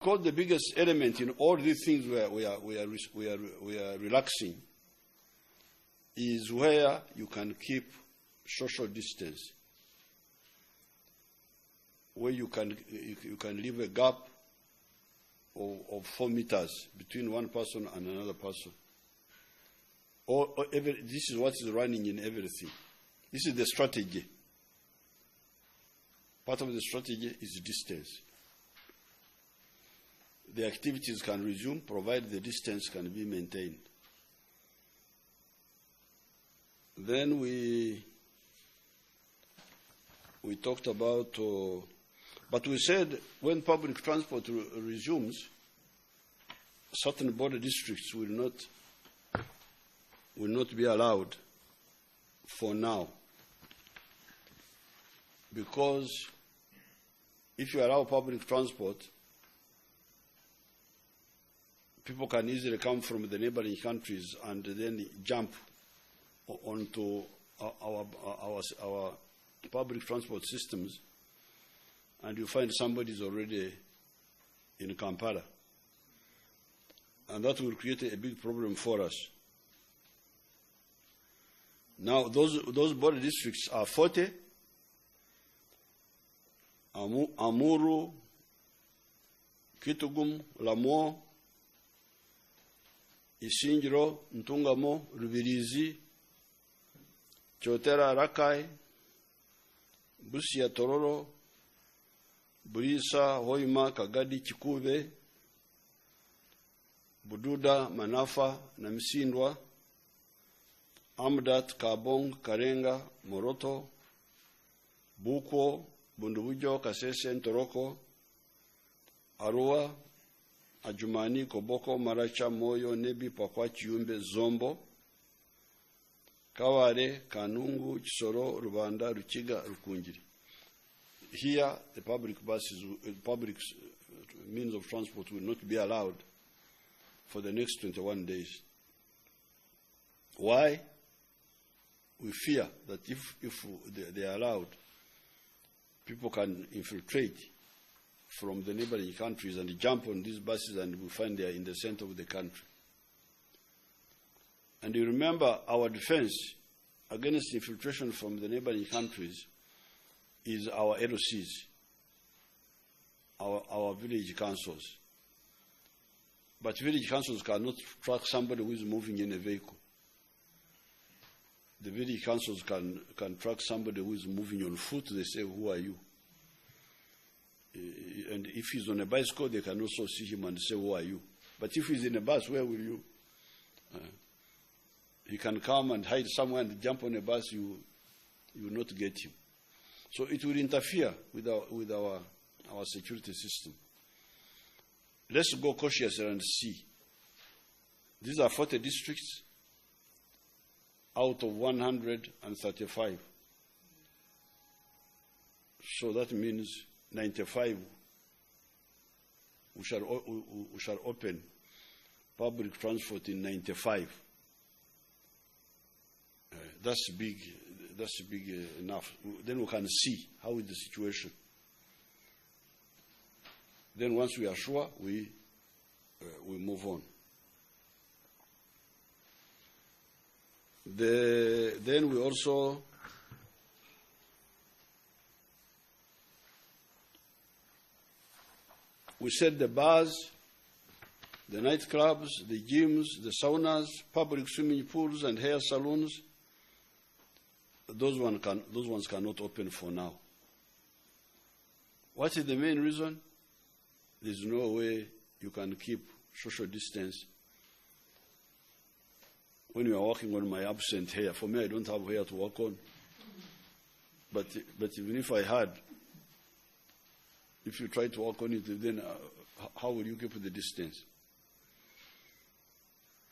because the biggest element in all these things we are relaxing is where you can keep social distance, where you can leave a gap of 4 meters between one person and another person. This is what is running in everything. This is the strategy. Part of the strategy is distance. The activities can resume provided the distance can be maintained. Then we talked about, but we said when public transport resumes, certain border districts will not be allowed for now, because if you allow public transport, people can easily come from the neighboring countries and then jump onto our public transport systems, and you find somebody is already in Kampala. And that will create a big problem for us. Now, those border districts are Forte, Amuru, Kitugum, Lamo, Isingiro, Ntungamo, Rubirizi, Chotera, Rakai, Busia, Tororo, Burisa, Hoima, Kagadi, Chikuve, Bududa, Manafa, Namsindwa, Amdat, Kabong, Karenga, Moroto, Bukwo, Bundubujo, Kasese, Ntoroko, Arua, Ajumani, Koboko, Maracha, Moyo, Nebi, Pakwa, Chiumbe, Zombo, Kaware, Kanungu, Chisoro, Rubanda, Ruchiga, Rukungiri. Here, the public buses, public means of transport will not be allowed for the next 21 days. Why? We fear that if they are allowed, people can infiltrate from the neighboring countries and jump on these buses, and we find they are in the center of the country. And you remember, our defense against infiltration from the neighboring countries is our LOCs, our village councils. But village councils cannot track somebody who is moving in a vehicle. The village councils can track somebody who is moving on foot. They say, who are you? And if he's on a bicycle, they can also see him and say, who are you? But if he's in a bus, where will you? He can come and hide somewhere and jump on a bus, you will not get him. So it will interfere with our security system. Let's go cautiously and see. These are 40 districts out of 135. So that means 95 we shall open public transport in 95. That's big enough. Then we can see how is the situation. Then once we are sure, we move on. Then we also said the bars, the nightclubs, the gyms, the saunas, public swimming pools and hair salons, those ones cannot open for now. What is the main reason? There's no way you can keep social distance when you are working on my absent hair. For me, I don't have hair to work on. But even if I had, if you try to work on it, then how will you keep the distance?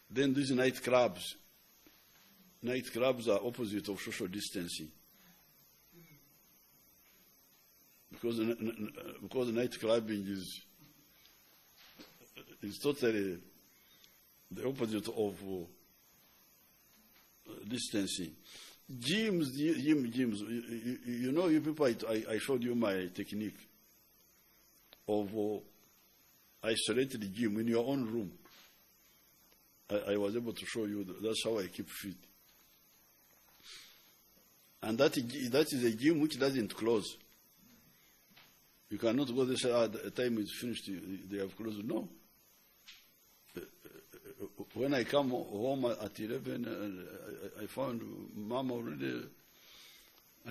Then these nightclubs are opposite of social distancing. Because night clubbing is totally the opposite of distancing. Gyms. You know, you people, I showed you my technique of isolated gym in your own room. I was able to show you. That's how I keep fit. And that is a gym which doesn't close. You cannot go there and say, the time is finished, they have closed. No. When I come home at 11, I found Mom already.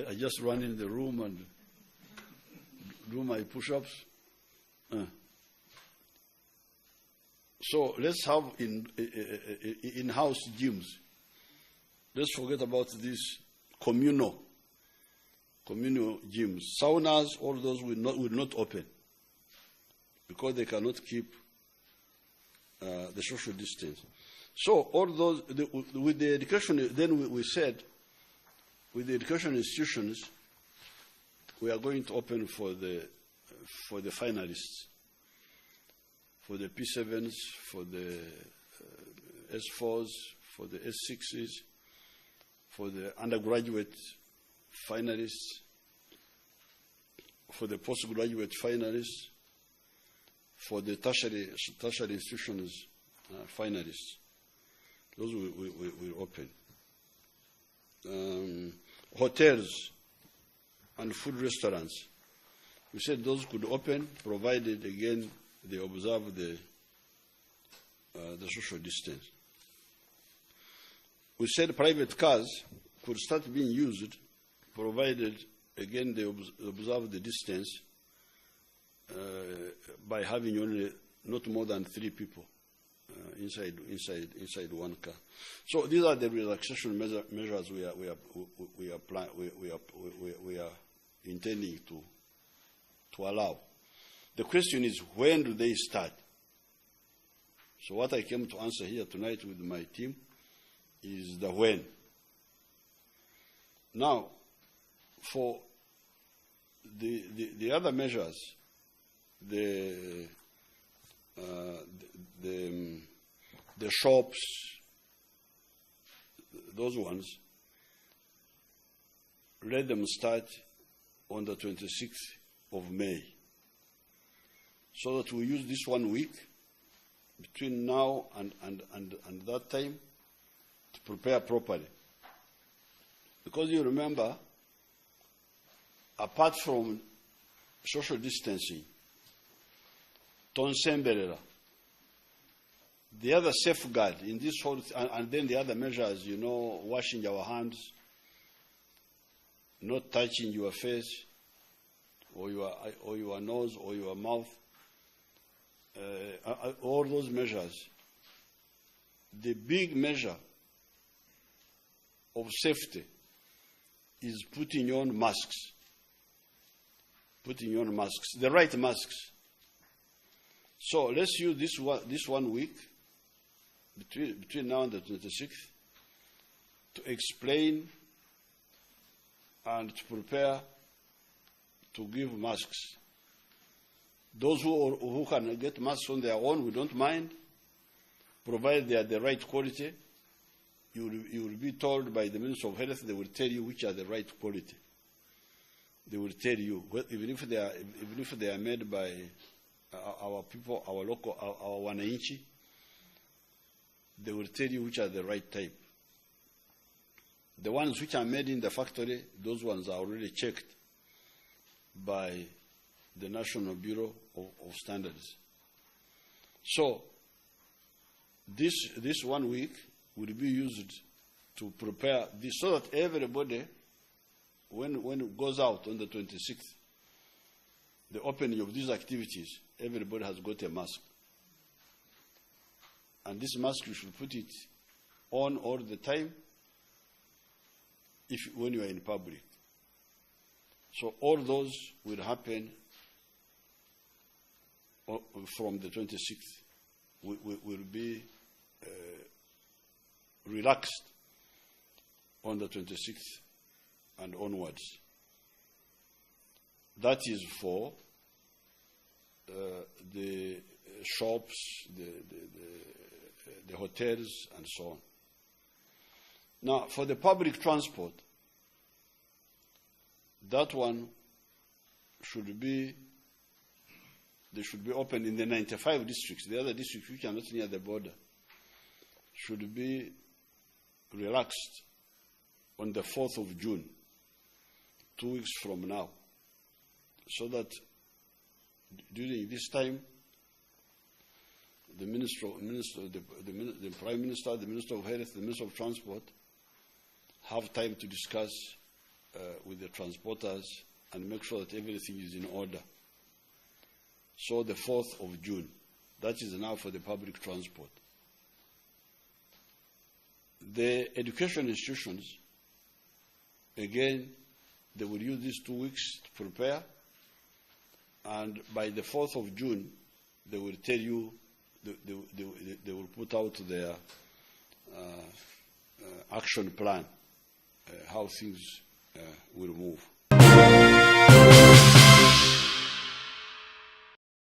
I just run in the room and do my push-ups. So let's have in-house gyms. Let's forget about these communal gyms. Saunas, all those will not open because they cannot keep the social distance. So all those with the education, then we said, with the education institutions, we are going to open for the finalists, for the P7s, for the S4s, for the S6s, for the undergraduate finalists, for the postgraduate finalists, for the tertiary institutions finalists. Those will open. Hotels and food restaurants. We said those could open, provided, again, they observe the social distance. We said private cars could start being used, provided, again, they observe the distance by having only not more than 3 people inside one car. So these are the relaxation measures we are intending to allow. The question is, when do they start? So what I came to answer here tonight with my team is the when. Now, for the other measures, the shops, those ones, let them start on the 26th of May, so that we use this 1 week between now and that time to prepare properly. Because you remember, apart from social distancing, Tonsemberera, the other safeguard in this whole, and then the other measures, washing our hands, not touching your face or your nose or your mouth, all those measures. The big measure of safety is putting on masks. Putting on masks, the right masks. So let's use this 1 week between now and the 26th to explain and to prepare to give masks. Those who can get masks on their own, we don't mind, provided they are the right quality. You will be told by the Minister of Health, they will tell you which are the right quality. They will tell you, even if they are made by our people, our local, our wananchi, they will tell you which are the right type. The ones which are made in the factory, those ones are already checked by the National Bureau of Standards. So this 1 week will be used to prepare this, so that everybody, when it goes out on the 26th, the opening of these activities, everybody has got a mask. And this mask, you should put it on all the time when you are in public. So all those will happen from the 26th. Will be relaxed on the 26th and onwards. That is for the shops, the hotels, and so on. Now, for the public transport, that one should be they should be open in the 95 districts. The other districts which are not near the border should be relaxed on the 4th of June, 2 weeks from now, so that during this time, the Prime Minister, the Minister of Health, the Minister of Transport have time to discuss with the transporters and make sure that everything is in order. So the 4th of June, that is now for the public transport. The education institutions, again, they will use these 2 weeks to prepare, and by the 4th of June, they will tell you, they will put out their action plan, how things will move.